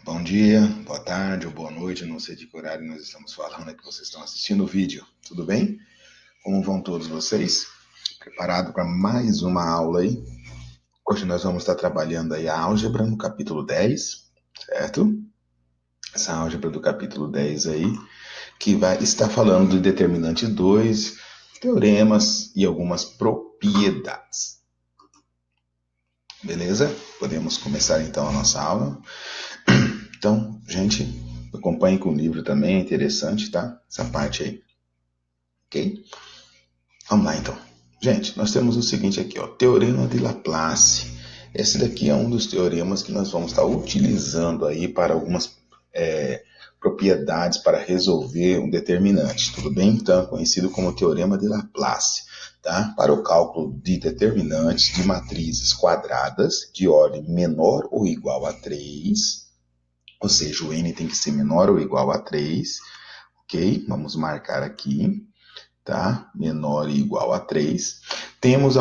Bom dia, boa tarde ou boa noite, não sei de que horário nós estamos falando, é que vocês estão assistindo o vídeo, tudo bem? Como vão todos vocês? Preparado para mais uma aula aí? Hoje nós vamos estar trabalhando aí a álgebra no capítulo 10, certo? Essa álgebra do capítulo 10 aí, que vai estar falando do determinante 2, teoremas e algumas propriedades. Beleza? Podemos começar então a nossa aula. Então, gente, acompanhe com o livro também, é interessante, tá? Essa parte aí, ok? Vamos lá, então. Gente, nós temos o seguinte aqui, ó, Teorema de Laplace. Esse daqui é um dos teoremas que nós vamos estar utilizando aí para algumas propriedades para resolver um determinante, tudo bem? Então, é conhecido como Teorema de Laplace, tá? Para o cálculo de determinantes de matrizes quadradas de ordem menor ou igual a 3. Ou seja, o n tem que ser menor ou igual a 3, ok? Vamos marcar aqui, tá? Menor e igual a 3. Temos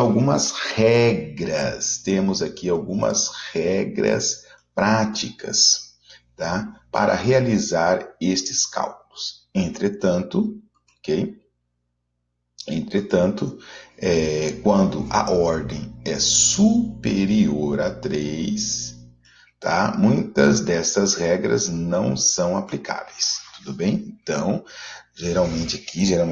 aqui algumas regras práticas, tá? Para realizar estes cálculos. Entretanto, ok? Entretanto, quando a ordem é superior a 3, tá? Muitas dessas regras não são aplicáveis, tudo bem? Então, geralmente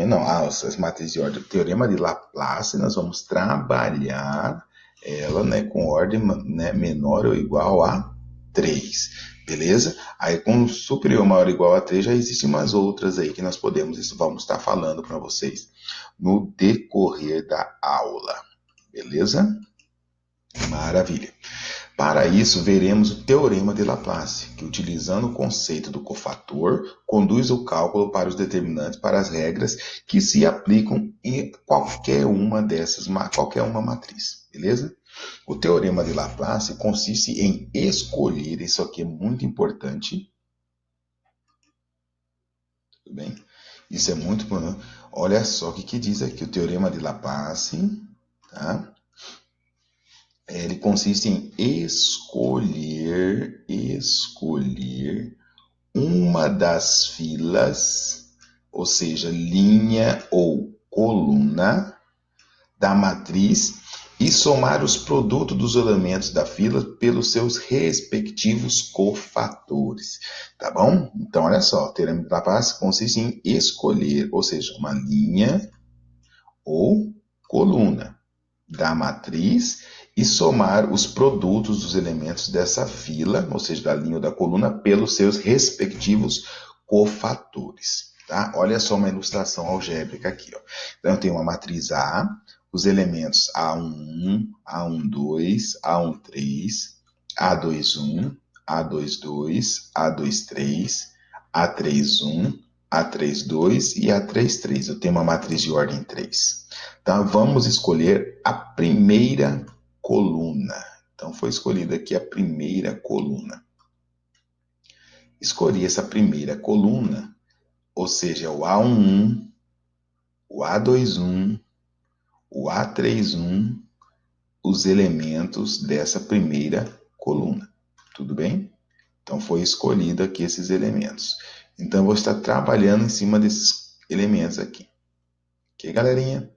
não, as matrizes de ordem, o teorema de Laplace, nós vamos trabalhar ela, né, com ordem, né, menor ou igual a 3, beleza? Aí com superior ou maior ou igual a 3 já existem umas outras aí que vamos estar falando para vocês no decorrer da aula, beleza? Maravilha. Para isso, veremos o Teorema de Laplace, que, utilizando o conceito do cofator, conduz o cálculo para os determinantes para as regras que se aplicam em qualquer uma matriz, beleza? O Teorema de Laplace consiste em escolher, isso aqui é muito importante, tudo bem? Isso é muito importante. Olha só o que diz aqui, o Teorema de Laplace, tá? Ele consiste em escolher uma das filas, ou seja, linha ou coluna da matriz e somar os produtos dos elementos da fila pelos seus respectivos cofatores, tá bom? Então, olha só, o teorema de Laplace consiste em escolher, ou seja, uma linha ou coluna da matriz e somar os produtos dos elementos dessa fila, ou seja, da linha ou da coluna, pelos seus respectivos cofatores. Tá? Olha só uma ilustração algébrica aqui. Ó. Então, eu tenho uma matriz A, os elementos A11, A12, A13, A21, A22, A23, A31, A32 e A33. Eu tenho uma matriz de ordem 3. Tá? Vamos escolher a primeira coluna. Então, foi escolhida aqui a primeira coluna. Escolhi essa primeira coluna, ou seja, o A11, o A21, o A31, os elementos dessa primeira coluna. Tudo bem? Então, foi escolhido aqui esses elementos. Então, eu vou estar trabalhando em cima desses elementos aqui. Ok, galerinha?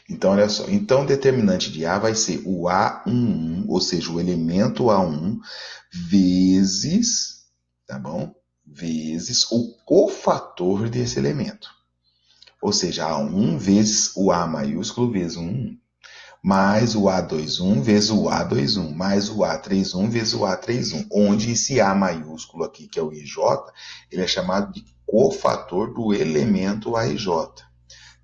Então, olha só. Então, o determinante de A vai ser o A11, ou seja, o elemento A1, vezes, tá bom? Vezes o cofator desse elemento. Ou seja, A1 vezes o A maiúsculo vezes o 1, mais o A21 vezes o A21, mais o A31 vezes o A31, onde esse A maiúsculo aqui, que é o IJ, ele é chamado de cofator do elemento AIJ.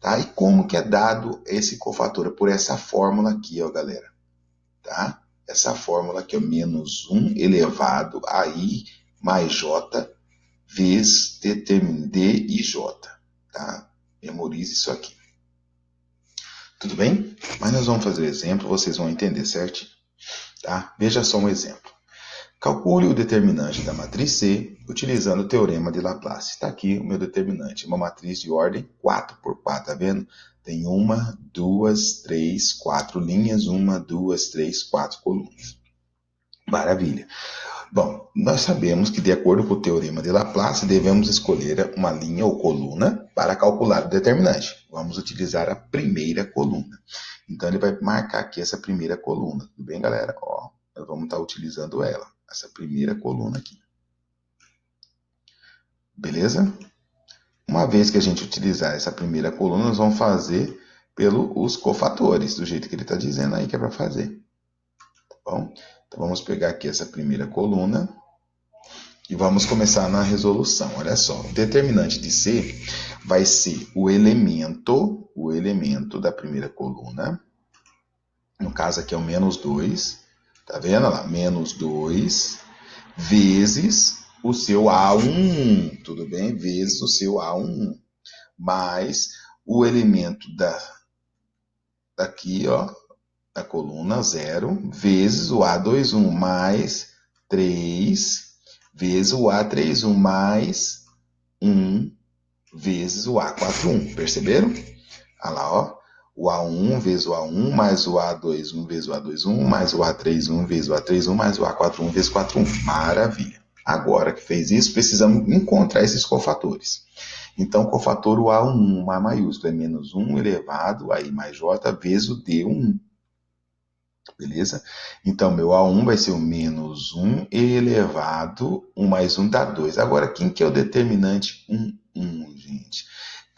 Tá? E como que é dado esse cofator? É por essa fórmula aqui, ó, galera. Tá? Essa fórmula aqui, ó, menos 1 elevado a I mais J vezes dIJ. Tá? Memorize isso aqui. Tudo bem? Mas nós vamos fazer o exemplo, vocês vão entender certinho. Tá? Veja só um exemplo. Calcule o determinante da matriz C utilizando o teorema de Laplace. Está aqui o meu determinante, uma matriz de ordem 4 por 4, tá vendo? Tem 1, 2, 3, 4 linhas, 1, 2, 3, 4 colunas. Maravilha. Bom, nós sabemos que, de acordo com o teorema de Laplace, devemos escolher uma linha ou coluna para calcular o determinante. Vamos utilizar a primeira coluna. Então, ele vai marcar aqui essa primeira coluna. Tudo bem, galera? Ó, nós vamos estar utilizando ela, essa primeira coluna aqui. Beleza? Uma vez que a gente utilizar essa primeira coluna, nós vamos fazer pelos cofatores, do jeito que ele está dizendo aí que é para fazer. Tá bom? Então, vamos pegar aqui essa primeira coluna. E vamos começar na resolução. Olha só, o determinante de C vai ser o elemento da primeira coluna. No caso aqui é o menos 2. Tá vendo lá? Menos 2 vezes o seu A11. Tudo bem? Vezes o seu A11. Mais o elemento daqui, ó, da coluna 0, vezes o A21 mais 3 vezes o A31 mais 1 vezes o A41. Perceberam? Olha lá, ó. O A1 vezes o A1 mais o A21 vezes o A21 mais o A31 vezes o A31 mais o A41 vezes o A41. Maravilha. Agora que fez isso, precisamos encontrar esses cofatores. Então, o cofator o A11, A maiúsculo, é menos 1 elevado a I mais J vezes o D1. Beleza? Então, meu A1 vai ser o menos 1 elevado 1 mais 1 dá 2. Agora, quem que é o determinante 1, 1, gente?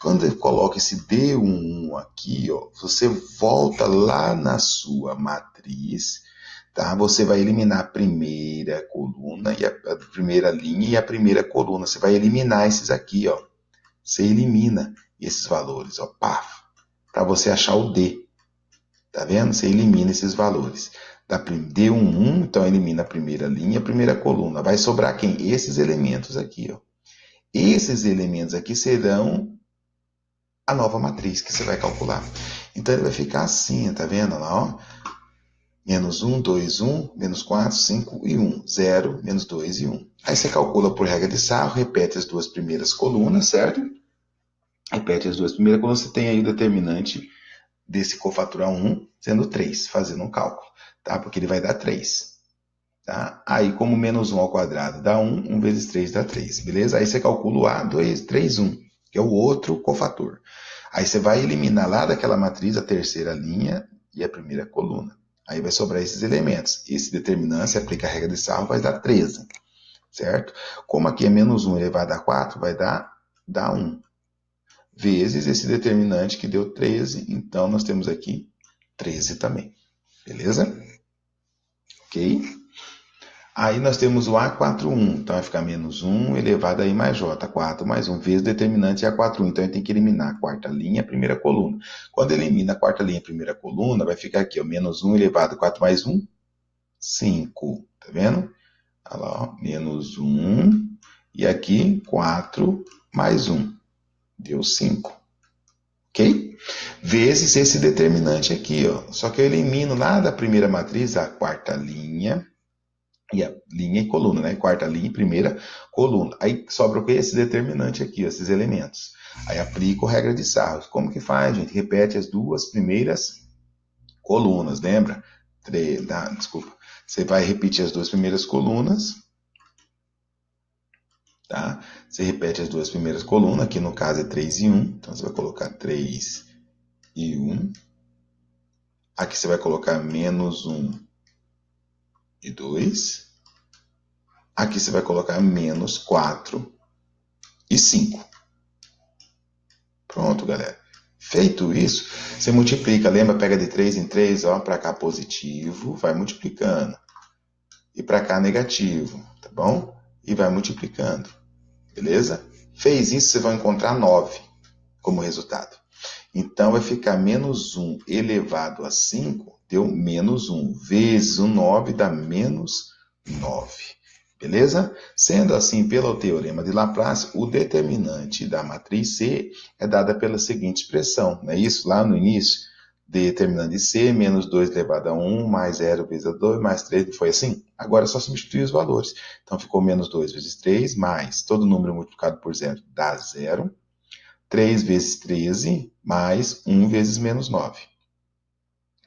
Quando eu coloco esse D1 aqui, ó, você volta lá na sua matriz, tá? Você vai eliminar a primeira coluna, e a primeira linha e a primeira coluna. Você vai eliminar esses aqui, ó. Você elimina esses valores, ó, pá, para você achar o D. Tá vendo? Você elimina esses valores. D1, 1, então elimina a primeira linha, a primeira coluna. Vai sobrar quem? Esses elementos aqui, ó. Esses elementos aqui serão a nova matriz que você vai calcular. Então ele vai ficar assim, tá vendo lá, ó? Menos 1, 2, 1, menos 4, 5 e 1. 0, menos 2 e 1. Aí você calcula por regra de Sarro, repete as duas primeiras colunas, certo? Repete as duas primeiras colunas, você tem aí o determinante desse cofator A1 sendo 3, fazendo um cálculo, tá? Porque ele vai dar 3. Tá? Aí, como menos 1 ao quadrado dá 1, 1 vezes 3 dá 3, beleza? Aí você calcula o A2, 3, 1, que é o outro cofator. Aí você vai eliminar lá daquela matriz a terceira linha e a primeira coluna. Aí vai sobrar esses elementos. Esse determinante, se aplica a regra de Sarro, vai dar 13, certo? Como aqui é menos 1 elevado a 4, vai dar 1. Vezes esse determinante que deu 13, então nós temos aqui 13 também, beleza? Ok? Aí nós temos o A41, então vai ficar menos 1 elevado a I mais J, 4 mais 1 vezes o determinante A41, então a gente tem que eliminar a quarta linha e a primeira coluna. Quando elimina a quarta linha e a primeira coluna, vai ficar aqui, ó, menos 1 elevado a 4 mais 1, 5, tá vendo? Olha lá, ó, menos 1, e aqui 4 mais 1, deu 5. Ok? Vezes esse determinante aqui, ó. Só que eu elimino lá da primeira matriz a quarta linha e a linha e coluna, né? Quarta linha e primeira coluna. Aí sobra o que? Esse determinante aqui, ó, esses elementos. Aí aplico a regra de Sarro. Como que faz, gente? Repete as duas primeiras colunas, lembra? Desculpa. Você vai repetir as duas primeiras colunas, tá? Você repete as duas primeiras colunas, aqui no caso é 3 e 1. Então você vai colocar 3 e 1. Aqui você vai colocar menos 1 e 2. Aqui você vai colocar menos 4 e 5. Pronto, galera. Feito isso, você multiplica. Lembra? Pega de 3 em 3, ó, para cá positivo, vai multiplicando. E para cá negativo, tá bom? E vai multiplicando. Beleza? Fez isso, você vai encontrar 9 como resultado. Então, vai ficar menos 1 elevado a 5, deu menos 1, vezes o 9 dá menos 9. Beleza? Sendo assim, pelo teorema de Laplace, o determinante da matriz C é dada pela seguinte expressão. Não é isso? Lá no início, determinante de C, menos 2 elevado a 1, mais 0 vezes a 2, mais 3, não foi assim? Agora é só substituir os valores. Então, ficou menos 2 vezes 3, mais todo número multiplicado por 0 dá 0. 3 vezes 13, mais 1 vezes menos 9.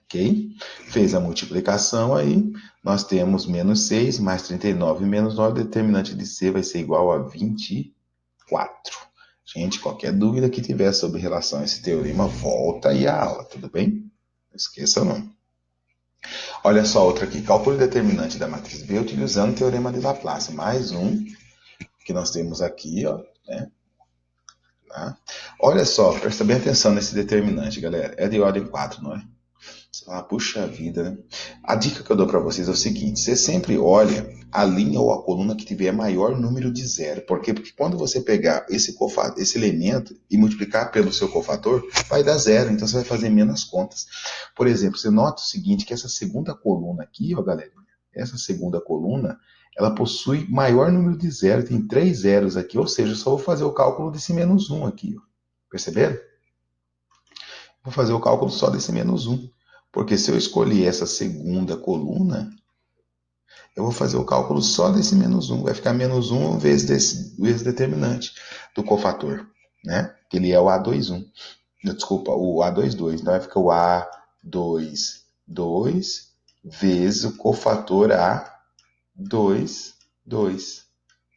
Ok? ok? Fez a multiplicação aí, nós temos menos 6 mais 39 menos 9, o determinante de C vai ser igual a 24. Gente, qualquer dúvida que tiver sobre relação a esse teorema, volta aí a aula, tudo bem? Não esqueça não. Olha só outra aqui, calcule o determinante da matriz B utilizando o teorema de Laplace. Mais um que nós temos aqui, ó, né? Tá? Olha só, presta bem atenção nesse determinante, galera. É de ordem 4, não é? Puxa vida, né? A dica que eu dou para vocês é o seguinte: você sempre olha a linha ou a coluna que tiver maior número de zero. Por quê? Porque quando você pegar esse elemento e multiplicar pelo seu cofator, vai dar zero. Então você vai fazer menos contas. Por exemplo, você nota o seguinte, que essa segunda coluna aqui, ó, galera, essa segunda coluna, ela possui maior número de zero. Tem 3 zeros aqui, ou seja, eu só vou fazer o cálculo desse menos 1 aqui. Ó. Perceberam? Vou fazer o cálculo só desse menos 1. Porque se eu escolher essa segunda coluna, eu vou fazer o cálculo só desse menos 1. Vai ficar menos 1 vezes determinante do cofator, né? Que ele é o A21. Desculpa, o A22. Então vai ficar o A22 vezes o cofator A22.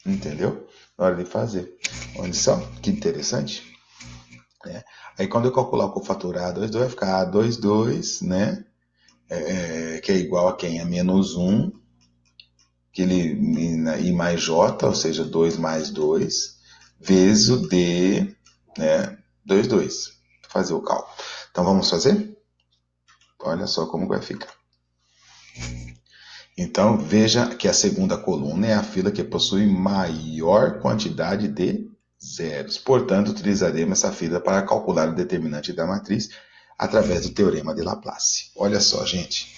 Entendeu? Na hora de fazer. Olha só, que interessante. É. Aí quando eu calcular o cofator A22, vai ficar A22, né? Que é igual a quem? A menos 1, que I mais J, ou seja, 2 mais 2, vezes o D, né? 2. Fazer o cálculo. Então vamos fazer? Olha só como vai ficar. Então veja que a segunda coluna é a fila que possui maior quantidade de zeros. Portanto, utilizaremos essa fila para calcular o determinante da matriz através do teorema de Laplace. Olha só, gente.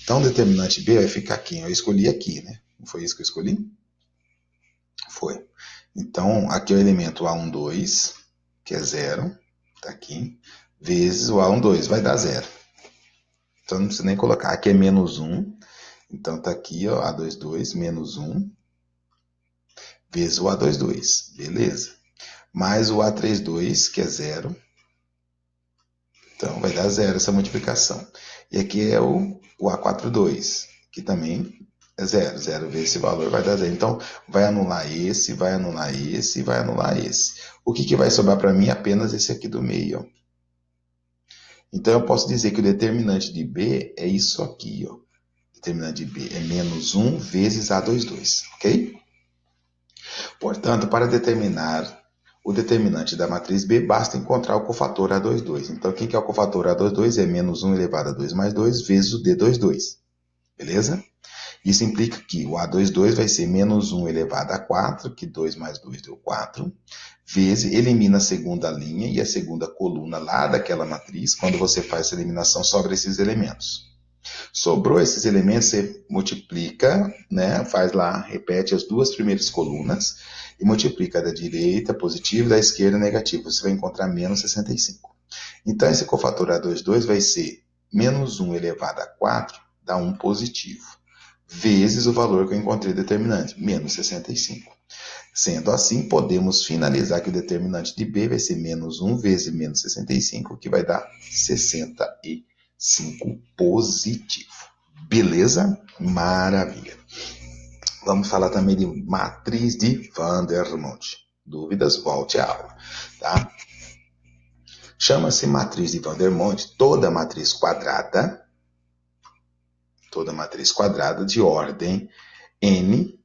Então, o determinante B vai ficar aqui. Eu escolhi aqui, né? Não foi isso que eu escolhi? Foi. Então, aqui é o elemento A12, que é 0, tá aqui, vezes o A12, vai dar 0. Então, não precisa nem colocar. Aqui é menos 1. Então, tá aqui, ó, A22 menos 1, vezes o A22. Beleza. Mais o A32, que é 0. Então, vai dar 0 essa multiplicação. E aqui é o A42, que também é 0. 0 vezes esse valor vai dar 0. Então, vai anular esse, vai anular esse, vai anular esse. O que vai sobrar para mim? Apenas esse aqui do meio. Ó. Então, eu posso dizer que o determinante de B é isso aqui. Ó. O determinante de B é menos 1 vezes A22, ok? Portanto, para determinar o determinante da matriz B, basta encontrar o cofator A22. Então, o que é o cofator A22? É menos 1 elevado a 2 mais 2 vezes o D22. Beleza? Isso implica que o A22 vai ser menos 1 elevado a 4, que 2 mais 2 deu 4, vezes, elimina a segunda linha e a segunda coluna lá daquela matriz. Quando você faz essa eliminação, sobra esses elementos. Sobrou esses elementos, você multiplica, né? Faz lá, repete as duas primeiras colunas e multiplica da direita positivo e da esquerda negativo. Você vai encontrar menos 65. Então, esse cofator A22 vai ser menos 1 elevado a 4, dá 1 positivo, vezes o valor que eu encontrei determinante, menos 65. Sendo assim, podemos finalizar que o determinante de B vai ser menos 1 vezes menos 65, que vai dar 65 positivo. Beleza? Maravilha. Vamos falar também de matriz de Vandermonde. Dúvidas? Volte à aula. Tá? Chama-se matriz de Vandermonde toda matriz quadrada de ordem n,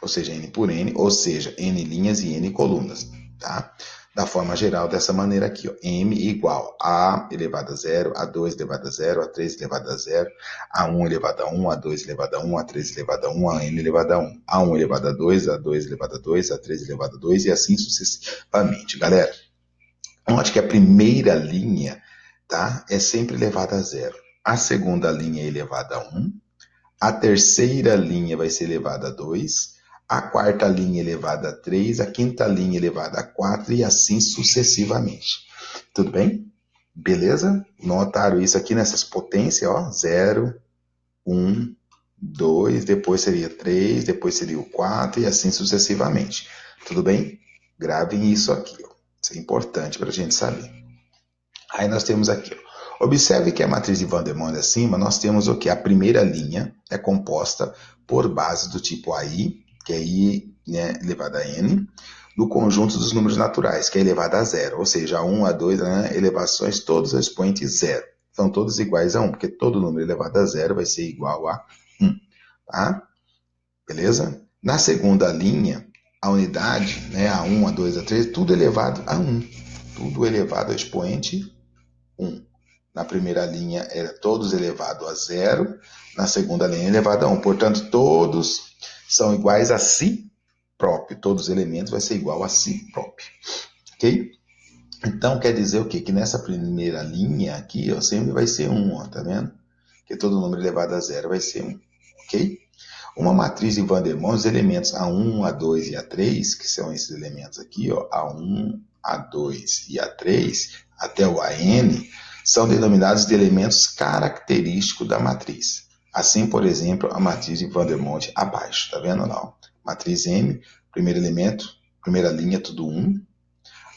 ou seja, n por n, ou seja, n linhas e n colunas, tá? Da forma geral, dessa maneira aqui, ó, m igual a elevado a 0, a2 elevado a 0, a3 elevado a 0, a1 elevado a 1, a2 elevado a 1, a3 elevado a 1, a n elevado a 1, a1 elevado a 2, a2 elevado a 2, a3 elevado a 2 e assim sucessivamente. Galera, note que a primeira linha, tá, é sempre elevada a 0. A segunda linha é elevada a 1, a terceira linha vai ser elevada a 2, a quarta linha elevada a 3, a quinta linha elevada a 4 e assim sucessivamente. Tudo bem? Beleza? Notaram isso aqui nessas potências, ó, 0, 1, 2, depois seria 3, depois seria o 4 e assim sucessivamente. Tudo bem? Gravem isso aqui, ó. Isso é importante para a gente saber. Aí nós temos aqui, ó. Observe que a matriz de Van der Monde acima, nós temos o que? A primeira linha é composta por bases do tipo AI, que é I, né, elevado a N, do conjunto dos números naturais, que é elevado a zero, ou seja, a 1, a 2, né, elevações, todos os expoentes zero. São todos iguais a 1, porque todo número elevado a zero vai ser igual a 1. Tá? Beleza? Na segunda linha, a unidade, né, a 1, a 2, a 3, tudo elevado a 1. Tudo elevado ao expoente 1. Na primeira linha, é todos elevado a zero. Na segunda linha, elevado a 1. Portanto, todos são iguais a si próprio. Todos os elementos vão ser igual a si próprio. Ok? Então, quer dizer o quê? Que nessa primeira linha aqui, ó, sempre vai ser 1, ó, tá vendo? Que todo número elevado a zero vai ser 1. Ok? Uma matriz de Van der Monde, os elementos A1, A2 e A3, que são esses elementos aqui, ó, A1, A2 e A3, até o AN, são denominados de elementos característicos da matriz. Assim, por exemplo, a matriz de Van der Monde abaixo, tá vendo não? Matriz M, primeiro elemento, primeira linha, tudo 1.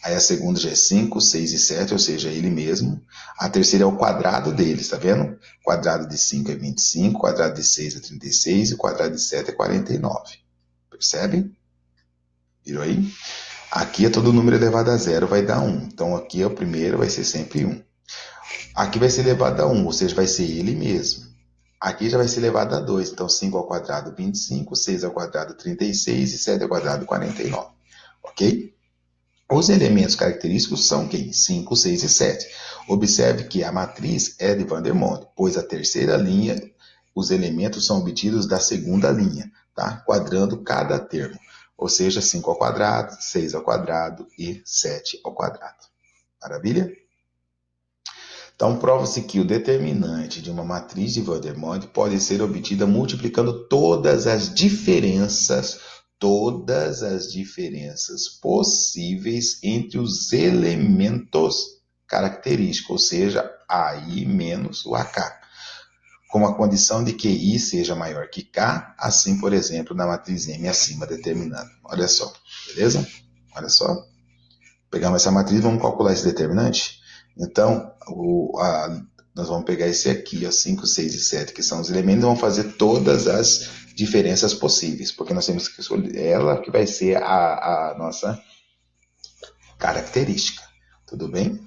Aí a segunda já é 5, 6 e 7, ou seja, ele mesmo. A terceira é o quadrado deles, tá vendo? O quadrado de 5 é 25, o quadrado de 6 é 36 e o quadrado de 7 é 49. Percebe? Viram aí? Aqui é todo número elevado a zero, vai dar 1. Então aqui é o primeiro, vai ser sempre 1. Aqui vai ser elevado a 1, ou seja, vai ser ele mesmo. Aqui já vai ser elevado a 2, então 5 ao quadrado 25, 6 ao quadrado 36 e 7 ao quadrado 49. Ok? Os elementos característicos são quem? 5, 6 e 7. Observe que a matriz é de Van der Monde, pois a terceira linha, os elementos são obtidos da segunda linha, tá? Quadrando cada termo, ou seja, 5 ao quadrado, 6 ao quadrado e 7 ao quadrado. Maravilha? Então, prova-se que o determinante de uma matriz de Van der Monde pode ser obtida multiplicando todas as diferenças possíveis entre os elementos característicos, ou seja, AI menos o AK, com a condição de que I seja maior que K, assim, por exemplo, na matriz M acima determinando. Olha só, beleza? Olha só. Pegamos essa matriz, vamos calcular esse determinante? Então, nós vamos pegar esse aqui, ó, 5, 6 e 7, que são os elementos, e vamos fazer todas as diferenças possíveis, porque nós temos que escolher ela que vai ser a nossa característica. Tudo bem?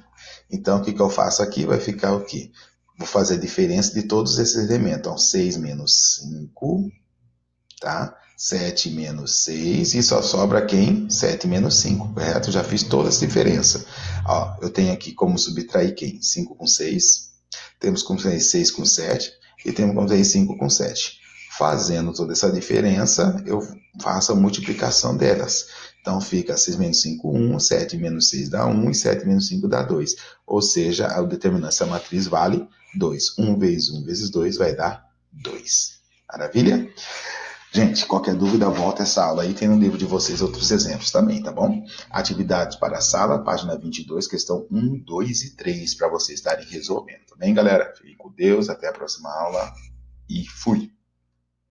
Então, o que eu faço aqui? Vai ficar o quê? Vou fazer a diferença de todos esses elementos. Então, 6 menos 5, tá? 7 menos 6, e só sobra quem? 7 menos 5, correto? Já fiz toda essa diferença. Ó, eu tenho aqui como subtrair quem? 5 com 6, temos como subtrair 6 com 7, e temos como subtrair 5 com 7. Fazendo toda essa diferença, eu faço a multiplicação delas. Então, fica 6 menos 5, 1, 7 menos 6 dá 1, e 7 menos 5 dá 2. Ou seja, o determinante dessa matriz vale 2. 1 vezes 1 vezes 2 vai dar 2. Maravilha? Gente, qualquer dúvida, volta essa aula aí, tem no livro de vocês outros exemplos também, tá bom? Atividades para a sala, página 22, questão 1, 2 e 3, para vocês estarem resolvendo, tá bem, galera? Fiquem com Deus, até a próxima aula e fui!